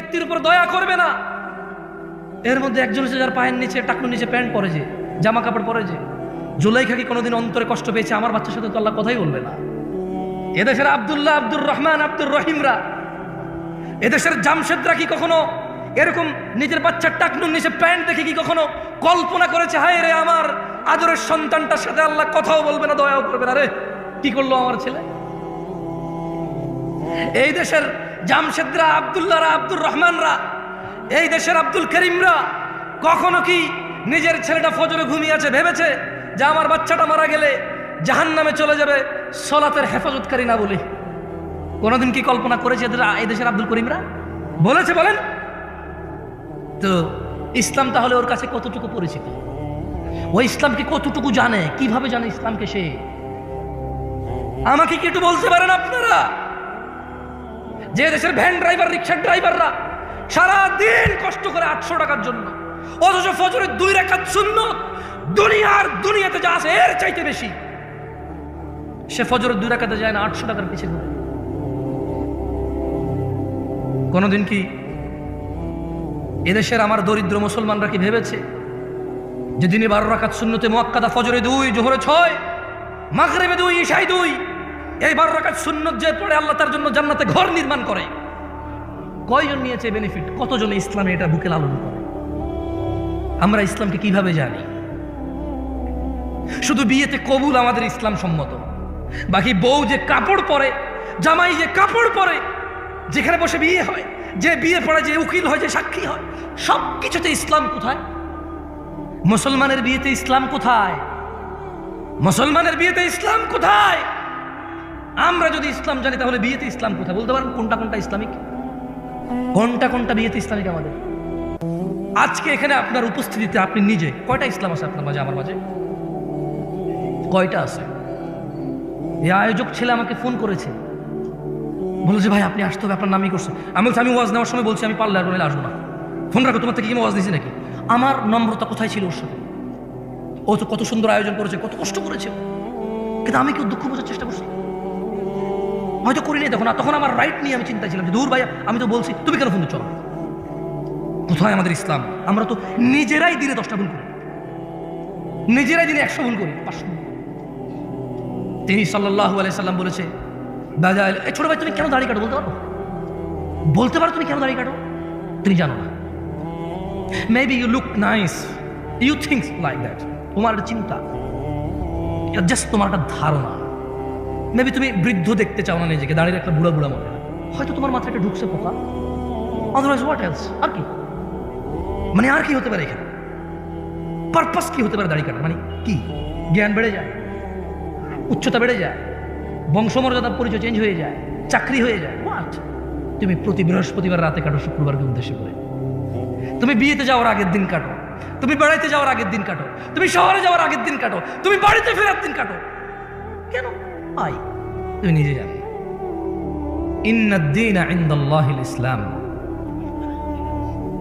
ব্যক্তির উপর দয়া করবে না। এর মধ্যে একজন হচ্ছে যার পায়ের নিচে টাকনুর নিচে প্যান্ট পরে, যে জামা কাপড় পরে, যে জুলাইখা কি কোনোদিন অন্তরে কষ্ট পেয়েছে? আমার বাচ্চার সাথে তো আল্লাহ কথাই বলবে না। এদেশের আব্দুল্লাহ, আব্দুর রহমান, আব্দুর রহিমরা, এদেশের জামশেদরা কি কখনো এরকম নিজের বাচ্চার টাকনুর নিচে প্যান্ট দেখে কি কখনো কল্পনা করেছে, হায় রে আমার আদরের সন্তানটার সাথে আল্লাহ কথাও বলবে না, দয়াও করবে না, রে কি করলো আমার ছেলে? এই দেশের জামশেদরা, আব্দুল্লাহরা, আব্দুর রহমানরা, এই দেশের আব্দুল করিমরা কখনো কি নিজের ছেলেটা ফজরে ঘুমিয়ে আছে ভেবেছে যে আমার বাচ্চাটা মারা গেলে জাহান্নামে চলে যাবে সলাতের হেফাজতকারী না বলে? কোনোদিন কি কল্পনা করেছে এই দেশের আব্দুল করিমরা? বলেছে? বলেন তো। ইসলাম তাহলে ওর কাছে কতটুকু পরিচিত? ওই ইসলামকে কতটুকু জানে? কিভাবে জানে ইসলামকে সে? আমাকে কি একটু বলতে পারেন আপনারা? যে দেশের ভ্যান ড্রাইভার, রিক্সার ড্রাইভাররা সারা দিন কষ্ট করে 800 টাকার জন্য, অথচ ফজরের 2 রাকাত সুন্নত দুনিয়াতে যা আছে এর চাইতে বেশি, সে ফজরের 2 রাকাতে যায় না, 800 টাকার পিছে ঘুরে। কোনদিন কি এদেশের আমার দরিদ্র মুসলমানরা কি ভেবেছে যে দিনে 12 রাকাত সুন্নতে মুআক্কাদা, ফজরে 2, জোহরে 6, মাগরিবে 2, ইশায় 2, এই 12 রাকাত সুন্নত যে পড়ে আল্লাহ তার জন্য জান্নাতে ঘর নির্মাণ করে? কয়জন নিয়েছে বেনিফিট? কতজন ইসলামে এটা বুকে লালন করে? আমরা ইসলামকে কিভাবে জানি? শুধু বিয়েতে কবুল আমাদের ইসলাম সম্মত, বাকি বউ যে কাপড় পরে, জামাই যে কাপড় পরে, যেখানে বসে বিয়ে হয়, যে বিয়ে পড়ে, যে উকিল হয়, যে সাক্ষী হয়, সব কিছুতে ইসলাম কোথায়? মুসলমানের বিয়েতে ইসলাম কোথায়? মুসলমানের বিয়েতে ইসলাম কোথায়? আমরা যদি ইসলাম জানি তাহলে বিয়েতে ইসলাম কোথায়? বলতে পারেন কোনটা কোনটা ইসলামিক, কোনটা কোনটা বিয়েতে ইসলামিক আমাদের? আজকে এখানে আপনার উপস্থিতিতে আপনি নিজে কয়টা ইসলাম আছে আপনার মাঝে, আমার মাঝে? কয়টা আছে? এই আয়োজক ছেলে আমাকে ফোন করেছে, বলেছে ভাই আপনি আসতে হবে, আপনার নামই করছে। আমি বলছি আমি ওয়াজ নেওয়ার সময় বলছি আমি পারলে আর বলে আসবো না, ফোন রাখো, তোমার থেকে কি ওয়াজ দিয়েছি নাকি? আমার নম্রতা কোথায় ছিল ওর সাথে? ও তো কত সুন্দর আয়োজন করেছে, কত কষ্ট করেছে, কিন্তু আমি কেউ দুঃখ বোঝার চেষ্টা করছি? হয়তো করিনি তখন আমার রাইট নিয়ে আমি চিন্তা ছিলাম যে দূর ভাই, আমি তো বলছি, তুমি কেন ফোন দিচ্ছ? কোথায় আমাদের ইসলাম? আমরা তো নিজেরাই দিনে 10টা ভুল করি, নিজেরাই দিনে 100 ভুল করি, 500 ভুল করি। তিনি সাল্লাল্লাহু আলাইহি সাল্লাম বলেছে, ছোট ভাই তুমি কেন দাড়ি কাটো? বলতে পারো? বলতে পারো তুমি কেন দাড়ি কাটো? তুমি জানো না। Maybe you look nice, you think like that, তোমার একটা চিন্তা, জাস্ট তোমার একটা ধারণা। মেবি তুমি বৃদ্ধ দেখতে চাও না নিজেকে, দাঁড়িয়ে একটা বুড়া বুড়া মনে হয়, হয়তো তোমার মাথায় একটা ঢুকছে পোকা। Otherwise what else? আর কি মানে, আর কি হতে পারে এখানে? পারপাস কি হতে পারে দাড়ি কাটা? মানে কি? জ্ঞান বেড়ে যায়, উচ্চতা বেড়ে যায়, বংশমর্যাদার পরিচয় চেঞ্জ হয়ে যায়, চাকরি হয়ে যায়, হোয়াট? তুমি প্রতি বৃহস্পতিবার রাতে কাটো, শুক্রবারকে উদ্দেশ্য করে। তুমি বিয়েতে যাওয়ার আগের দিন কাটো, তুমি বেড়াইতে যাওয়ার আগের দিন কাটো, তুমি শহরে যাওয়ার আগের দিন কাটো, তুমি বাড়িতে ফেরার দিন কাটো। কেন? আই তুমি নিজে জানো। ইন্নাদ-দীনা ইনদাল্লাহিল ইসলাম,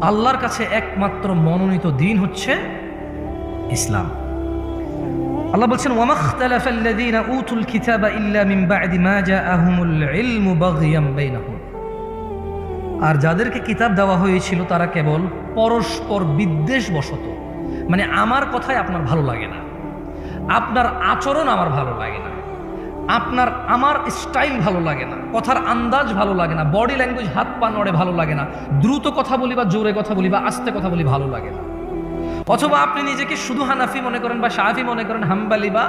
আল্লাহর কাছে একমাত্র মনোনীত দিন হচ্ছে ইসলাম। আল্লাহ বলছেন, ওয়া মাখতালাফাল্লাযীনা উতুল কিতাবা ইল্লা মিন বা'দি মা জাআহুমুল ইলমু বাগয়াম বাইনাহুম, আর যাদেরকে কিতাব দেওয়া হয়েছিল তারা কেবল পরস্পর বিদ্বেষবশত, মানে আমার কথাই আপনার ভালো লাগে না, আপনার আচরণ আমার ভালো লাগে না, আমার স্টাইল ভালো লাগে না, কথার আন্দাজ ভালো লাগে না, বডি ল্যাঙ্গুয়েজ, হাত পা নড়ে ভালো লাগে না, দ্রুত কথা বলি বা জোরে কথা বলি বা আস্তে কথা বলি ভালো লাগে না। অথবা আপনি নিজেকে শুধু হানাফি মনে করেন বা শাফি মনে করেন, হাম্বালি বা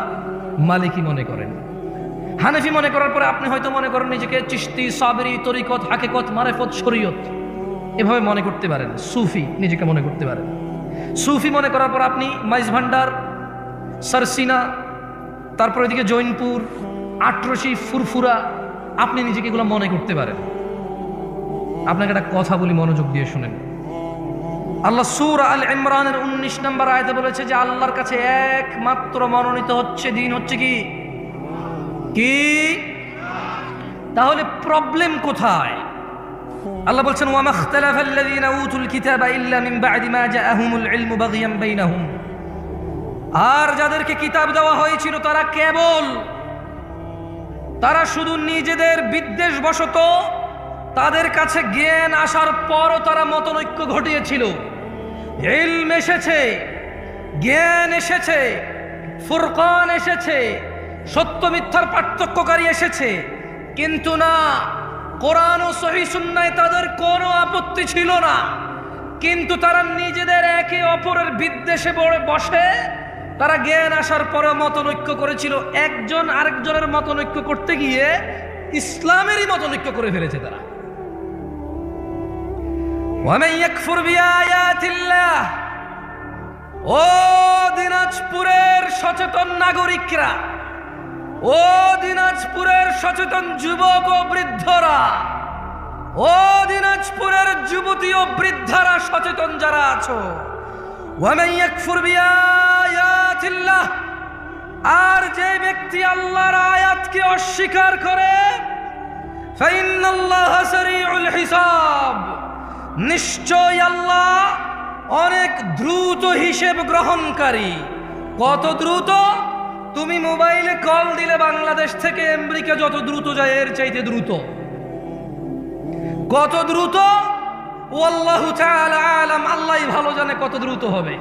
মালিকি মনে করেন। হানাফি মনে করার পরে আপনি হয়তো মনে করেন নিজেকে চিশতি, সাবরি, তরিকত, হাকিকত, মারেফত, শরীয়ত এভাবে মনে করতে পারেন। সুফি নিজেকে মনে করতে পারেন। সুফি মনে করার পর আপনি মাইজ ভান্ডার, সারসিনা, তারপর এদিকে জৈনপুর, আটরশি, ফুরফুরা, আপনি নিজেকে এগুলো মনে করতে পারেন। আপনাকে একটা কথা বলি, মনোযোগ দিয়ে শুনেন। আল্লাহ সূরা আল ইমরানের 19 নম্বর আয়াতে বলেছে যে আল্লাহর কাছে একমাত্র মনোনীত হচ্ছে দিন হচ্ছে কি? তাহলে প্রবলেম কোথায়? আল্লাহ বলছেন, ওয়া মাখতালাফাল্লাযীনা উতুল কিতাবা ইল্লা মিন বা'দি মা জাআহুমুল ইলমু বাগয়াম বাইনাহুম, আর যাদেরকে কিতাব দেওয়া হয়েছিল তারা শুধু নিজেদের বিদ্বেষবশত তাদের কাছে জ্ঞান আসার পরও তারা মতনৈক্য ঘটিয়েছিল। ইলম এসেছে, জ্ঞান এসেছে, ফুরকান এসেছে, সত্য মিথ্যার পার্থক্যকারী এসেছে, কিন্তু না, কোরআন ও সহিহ সুন্নায় তাদের কোনো আপত্তি ছিল না। কিন্তু তারা নিজেদের একে অপরের বিদ্বেষে বসে তারা জ্ঞান আসার পরে মতনৈক্য করেছিল। একজন আরেকজনের মতনৈক্য করতে গিয়ে ইসলামেরই মতনৈক্য করে ফেলেছে তারা। ওয়ামান ইয়াকফুর বিআয়াতিল্লাহ, ও দিনাজপুরের সচেতন নাগরিকরা, ও দিনাজপুরের সচেতন যুবক ও বৃদ্ধরা, ও দিনাজপুরের যুবতী ও বৃদ্ধারা সচেতন যারা আছো, ওয়ামান ইয়াকফুর বিআয়াতিল্লাহ, আর যে ব্যক্তি আল্লাহর আয়াতকে অস্বীকার করে, ফাইন্নাল্লাহা সারিউল হিসাব, নিশ্চয় আল্লাহ অনেক দ্রুত হিসেব গ্রহণকারী। কত দ্রুত? তুমি মোবাইলে কল দিলে বাংলাদেশ থেকে আমেরিকা যত দ্রুত যায় এর চাইতে দ্রুত। কত দ্রুত? ওয়াল্লাহু তাআলা আলাম, আল্লাহই ভালো জানে কত দ্রুত হবে।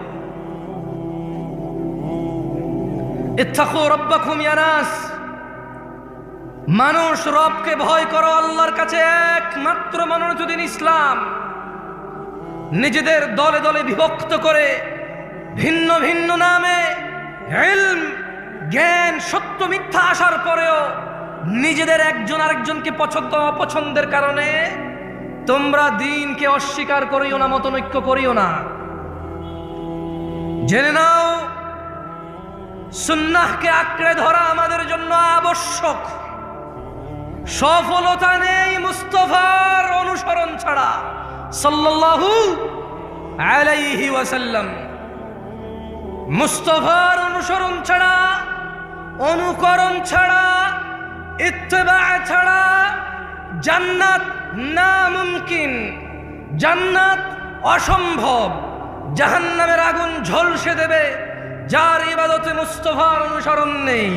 ইত্তাকু রাব্বাকুম ইয়া নাস, মানুষ রবকে ভয় করো। আল্লাহর কাছে একমাত্র মনোনীত দিন ইসলাম। নিজেদের দলে দলে বিভক্ত করে ভিন্ন ভিন্ন নামে ইলম, জ্ঞান, সত্য মিথ্যা আসার পরেও নিজেদের একজন আরেকজনকে পছন্দ অপছন্দের কারণে তোমরা দ্বীনকে অস্বীকার করিও না, মতনৈক্য করিও না। জেনে নাও, সুন্নাহকে আঁকড়ে ধরা আমাদের জন্য আবশ্যক। সফলতা নেই মুস্তাফার অনুসরণ ছাড়া, সাল্লাল্লাহু আলাইহি ওয়াসাল্লাম। মুস্তাফার অনুসরণ ছাড়া, অনুকরণ ছাড়া, ইত্তেবা ছাড়া জান্নাত নামুমকিন, জান্নাত অসম্ভব। জাহান্নামের আগুন ঝলসে দেবে যার ইবাদতে মুস্তাফার অনুসরণ নেই।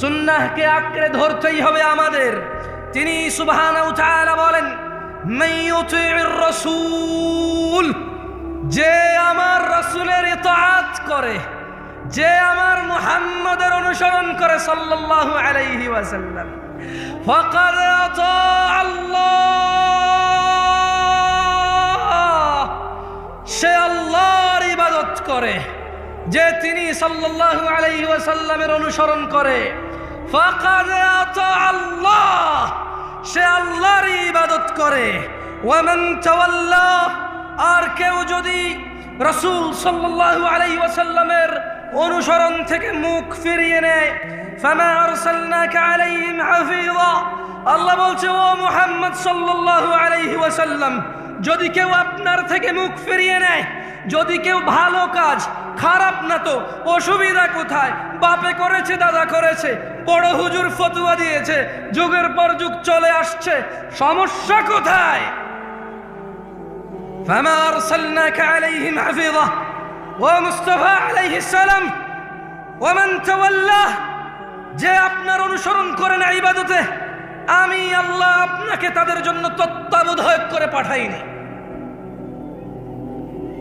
সুন্নাহকে আঁকড়ে ধরতেই হবে আমাদের। তিনি সুবহানাহু ওয়া তাআলা বলেন, মান ইউতিউর রাসূল, যে আমার রাসূলের ইতাআত করে, যে আমার মুহাম্মদের অনুসরণ করে সাল্লাল্লাহু আলাইহি ওয়াসাল্লাম, ফাকাদ আতা আল্লাহ, সে আল্লাহর ইবাদত করে। যে তিনি সাল্লাল্লাহু আলাইহি ওয়াসাল্লামের অনুসরণ করে, ফাকাদ আতা আল্লাহ, সে আল্লাহর ইবাদত করে। ওয়ামান তাওয়াল্লা, আর কেউ যদি রাসূল সাল্লাল্লাহু আলাইহি ওয়াসাল্লামের অনুসরণ থেকে মুখ ফিরিয়ে নেয়, ফামা আরসালনাকা আলাইহিম হাফিযা, আল্লাহ বলছে ও মুহাম্মদ সাল্লাল্লাহু আলাইহি ওয়াসাল্লাম, যদি কেউ আপনার থেকে মুখ ফিরিয়ে নেয়, যদি কেউ ভালো কাজ, খারাপ না তো অসুবিধা কোথায়? বাপে করেছে, দাদা করেছে, বড় হুজুর ফতোয়া দিয়েছে, যুগের পর যুগ চলে আসছে, সমস্যা কোথায়? ফামা আরসালনাকা আলাইহিম হাফিযা ওয়া মুস্তাফা আলাইহিস সালাম ওয়া মান তাওয়াল্লা, যে আপনার অনুসরণ করে না ইবাদতে, আমি আল্লাহ আপনাকে তাদের জন্য তত্ত্বাবধায়ক করে পাঠাইনি।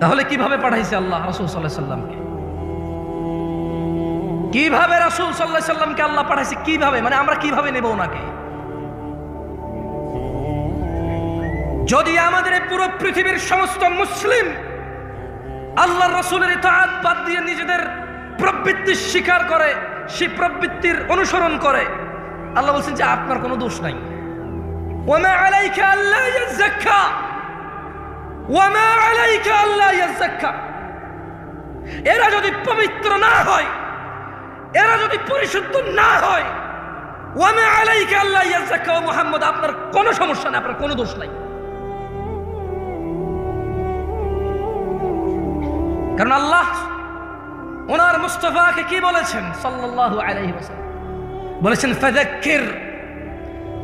তাহলে কিভাবে পাঠাইছে আল্লাহ রাসূল সাল্লাল্লাহু আলাইহি সাল্লামকে? কিভাবে রাসূল সাল্লাল্লাহু আলাইহি সাল্লামকে আল্লাহ পাঠাইছে? কিভাবে, মানে আমরা কিভাবে নেব ওনাকে? যদি আমাদের পুরো পৃথিবীর সমস্ত মুসলিম আল্লাহর রাসূলের ইতাআত বাদ দিয়ে নিজেদের প্রবৃত্তি স্বীকার করে, সেই প্রবৃত্তির অনুসরণ করে, আল্লাহ বলছেন যে আপনার কোনো দোষ নাই। ওয়ামা আলাইকা আল্লা ইয়াযাক্কা, ওয়ামা আলাইকা আল্লা ইয়াযাক্কা। এরা যদি পবিত্র না হয়, এরা যদি পরিশুদ্ধ না হয়, ওয়ামা আলাইকা আল্লা ইয়াযাক্কা, ও মুহাম্মদ আপনার কোনো সমস্যা নেই, আপনার কোনো দোষ নাই। কারণ আল্লাহ ওনার মুস্তাফাকে কি বলেছেন সাল্লাল্লাহু আলাইহি ওয়াসাল্লাম? বলেছেন ফাযাক্কির,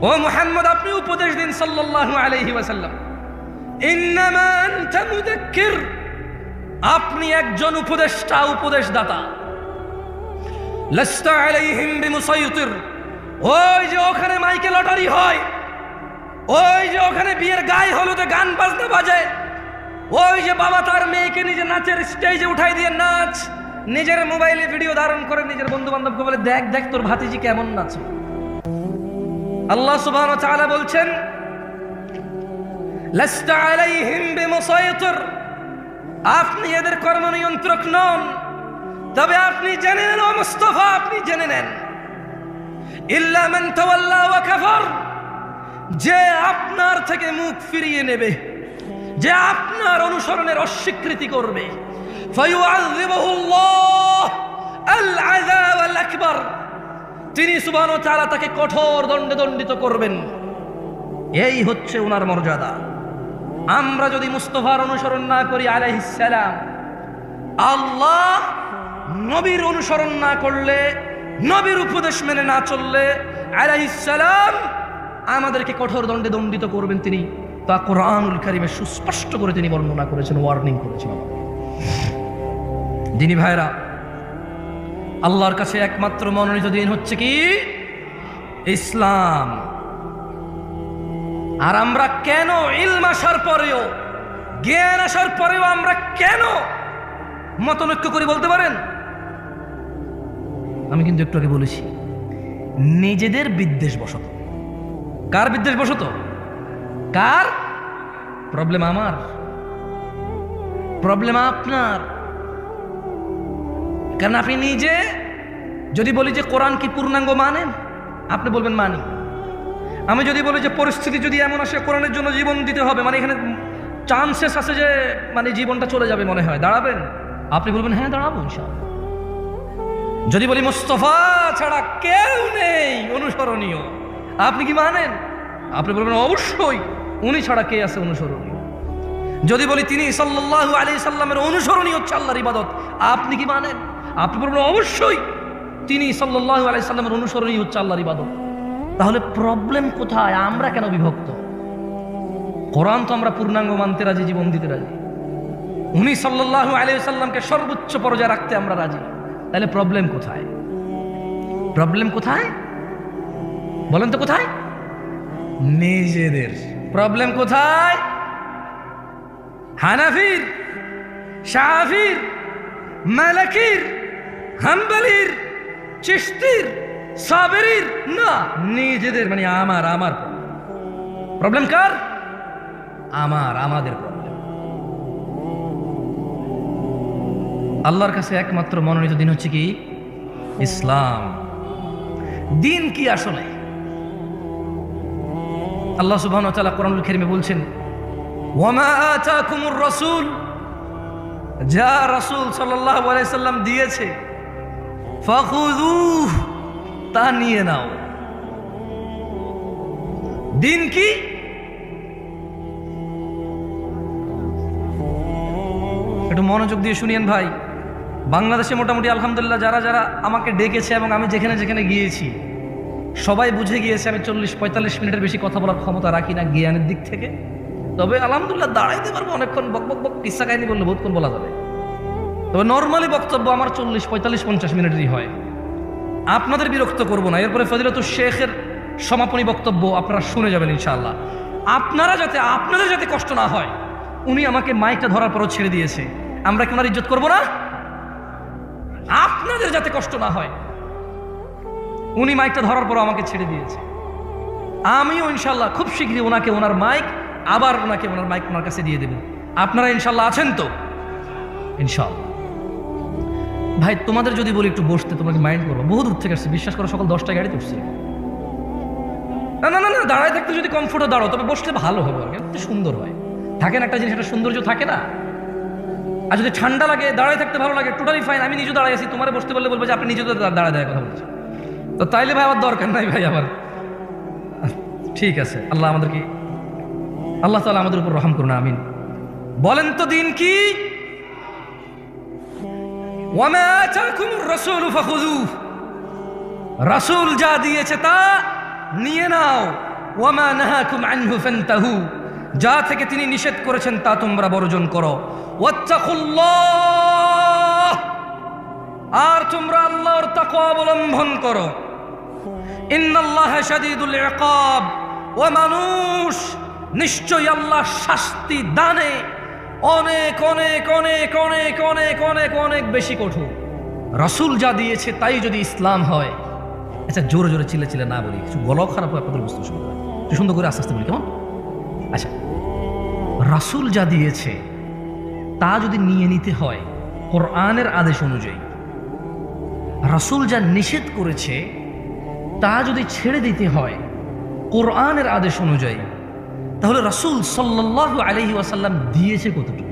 ও মুহাম্মদ আপনি উপদেশ দিন সাল্লাল্লাহু আলাইহি ওয়াসাল্লাম। ইন্নামা আনতা মুযাক্কির, আপনি একজন উপদেষ্টা, উপদেশদাতা। লাস্তা আলাইহিম বিমুসাইতির, ওই যে ওখানে মাইকে লটারি হয়, ওই যে ওখানে বিয়ের গায়ে হলুদে গান বাজনা বাজে, ওই যে বাবা তার মেয়েকে নিজে নাচের স্টেজে উঠাই দিয়ে নাচ, নিজের মোবাইলে ভিডিও ধারণ করে নিজের বন্ধু বান্ধবকে বলে দেখ দেখ তোর ভাতিজি কেমন নাচে। আল্লাহ সুবহানাহু ওয়া তাআলা বলছেন লাস্তা আলাইহিম বিমুসাইতির, আপনি এদের কর্ম নিয়ন্ত্রক নন, তবে আপনি জেনে নেন ও মুস্তাফা, আপনি জেনে নেন ইল্লা মান তাওয়াল্লা ওয়া কাফার, যে আপনার থেকে মুখ ফিরিয়ে নেবে, যে আপনার অনুসরণের অস্বীকৃতি করবে, ফায়ুআযিবুহুল্লাহ আল আযাব আল আকবার, তিনি সুবহানাহু ওয়া তাআলা তাকে কঠোর দণ্ডে দণ্ডিত করবেন। এই হচ্ছে ওনার মর্যাদা। আমরা যদি মুস্তাফার অনুসরণ না করি আলাইহিস সালাম, আল্লাহ নবীর অনুসরণ না করলে, নবীর উপদেশ মেনে না চললে আলাইহিস সালাম আমাদেরকে কঠোর দণ্ডে দণ্ডিত করবেন। তিনি তা কোরআনুল কারীমে সুস্পষ্ট করে তিনি বর্ণনা করেছেন, ওয়ার্নিং করেছেন। দিনী ভাইরা, আল্লাহর কাছে একমাত্র মনোনীত দিন হচ্ছে কি? ইসলাম। আর আমরা কেন ইলম আসার পরেও, জ্ঞান আসার পরেও আমরা কেন মতনৈক্য করি বলতে পারেন? আমি কিন্তু একটু আগে বলেছি, নিজেদের বিদ্বেষ বশত। কার বিদ্বেষ বশত? কার? প্রবলেম আমার, প্রবলেম আপনার। কারণ আপনি নিজে যদি বলি যে কোরআন কি পূর্ণাঙ্গ মানেন, আপনি বলবেন মানি। আমি যদি বলি যে পরিস্থিতি যদি এমন আসে কোরআনের জন্য জীবন দিতে হবে, মানে এখানে চান্সেস আছে যে মানে জীবনটা চলে যাবে মনে হয়, দাঁড়াবেন? আপনি বলবেন হ্যাঁ দাঁড়াবো ইনশাআল্লাহ। যদি বলি মুস্তাফা ছাড়া কেউ নেই অনুসরণীয়, আপনি কি মানেন? আপনি বলবেন অবশ্যই, উনি ছাড়া কে আছে অনুসরণীয়। যদি বলি তিনি সাল্লাল্লাহু আলাইহি সাল্লামের অনুসরণীয় হচ্ছে আল্লাহর ইবাদত, আপনি কি মানেন? আপনি বলবেন অবশ্যই, তিনি সাল্লাল্লাহু আলাইহি সাল্লামের অনুসরণীয় হচ্ছে আল্লাহর ইবাদত। তাহলে প্রবলেম কোথায়? আমরা কেন বিভক্ত? কোরআন তো আমরা পূর্ণাঙ্গ মানতে রাজি, জীবন দিতে রাজি। উনি সাল্লাল্লাহু আলাইহি সাল্লামকে সর্বোচ্চ পর্যায়ে রাখতে আমরা রাজি। তাহলে প্রবলেম কোথায়? প্রবলেম কোথায় বলেন তো? কোথায়? নিজেদের। প্রবলেম কোথায়? হানাফির, শাফির, মালিকির, হাম্বলির, চিশতির, সাবেরির না, নিজেদের। মানে আমার প্রবলেম কার? আমাদের প্রবলেম। আল্লাহর কাছে একমাত্র মনোনীত দিন হচ্ছে কি? ইসলাম। দিন কি আসলে? আল্লাহ সুবহানাহু ওয়া তাআলা কোরআনুল কারীমে বলছেন, ওয়ামা আতাকুমুর রাসূল, যা রাসূল সাল্লাল্লাহু আলাইহি সাল্লাম দিয়েছে, ফাখুযুহ, তা নিয়ে নাও। দিন কি? একটু মনোযোগ দিয়ে শুনিয়েন ভাই। বাংলাদেশে মোটামুটি আলহামদুলিল্লাহ যারা যারা আমাকে ডেকেছে এবং আমি যেখানে যেখানে গিয়েছি সবাই বুঝে গিয়েছে আমি 40-45 মিনিটের বেশি কথা বলার ক্ষমতা রাখি না জ্ঞানের দিক থেকে। তবে আলহামদুলিল্লাহ দাঁড়াইতে পারবো অনেকক্ষণ, বক বক বক কিস্সা কাহিনী বললে বহুতক্ষণ বলা যাবে। তবে নর্মালি বক্তব্য আমার 40-45-50 মিনিটেরই হয়। আপনাদের বিরক্ত করবো না। এরপরে ফজিলাতুল শেখের সমাপনী বক্তব্য আপনারা শুনে যাবেন ইনশাআল্লাহ। আপনাদের যাতে কষ্ট না হয়, উনি আমাকে মাইকটা ধরার পরও ছেড়ে দিয়েছে, আমরা কি ওনার ইজ্জত করবো না? আপনাদের যাতে কষ্ট না হয়, উনি মাইকটা ধরার পর আমাকে ছেড়ে দিয়েছে। আমিও ইনশাল্লাহ খুব শীঘ্রই ওনাকে ওনার মাইক ওনার কাছে দিয়ে দেব। আপনারা ইনশাল্লাহ আছেন তো? ইনশাল্লাহ। ভাই তোমাদের যদি বলি একটু বসতে, তোমাকে মাইন্ড করবো? বহু দূর থেকে আসছে, বিশ্বাস করো, সকাল 10টায় গাড়িতে উঠছি। না না না না, দাঁড়ায় থাকতে যদি কমফোর্টে দাঁড়াও, তবে বসলে ভালো হবে, একটু সুন্দর হয়। থাকেন একটা জিনিস, একটা সৌন্দর্য থাকে না? আর যদি ঠান্ডা লাগে, দাঁড়ায় থাকতে ভালো লাগে, টোটালি ফাইন। আমি নিজে দাঁড়াই আছি, তোমার বসতে বললে বলবো যে আপনি নিজে তো দাঁড়ায় দাঁড়ায় কথা বলছেন, তো তাইলে ভাই আমার দরকার নাই ভাই আমার। ঠিক আছে, আল্লাহ তাআলা আমাদের উপর রহম করুন, আমিন। বলেন তো দিন কি? ওয়ামা আতাকুমুর রাসূলু ফাখুযুহ, রাসূল যা দিয়েছে তা নিয়ে নাও। ওয়ামা নাহাকুম আনহু ফান্তাহু, যা থেকে তিনি নিষেধ করেছেন তা তোমরা বর্জন করো। ওয়াত্তাকুল্লাহ, আর তোমরা আল্লাহর তাকওয়া অবলম্বন করো। ইন্নাল্লাহা শাদীদুল ইকাব, ও মানুষ, নিশ্চয়ই আল্লাহ শাস্তি দানে অনেক অনেক অনেক অনেক অনেক অনেক অনেক বেশি কঠোর। রাসূল যা দিয়েছে তাই যদি ইসলাম হয়, আচ্ছা জোরে জোরে চিল্লে চিল্লে না বলি, কিছু গলাও খারাপ হয় আপনাদের বুঝতে সুন্দর হয়, একটু সুন্দর করে আস্তে আস্তে বলি কেমন? আচ্ছা, রাসূল যা দিয়েছে তা যদি নিয়ে নিতে হয় কোরআনের আদেশ অনুযায়ী, রাসূল যা নিষেধ করেছে তা যদি ছেড়ে দিতে হয় কোরআনের আদেশ অনুযায়ী, তাহলে রাসূল সাল্লাল্লাহু আলাইহি ওয়াসাল্লাম দিয়েছে কতটুকু?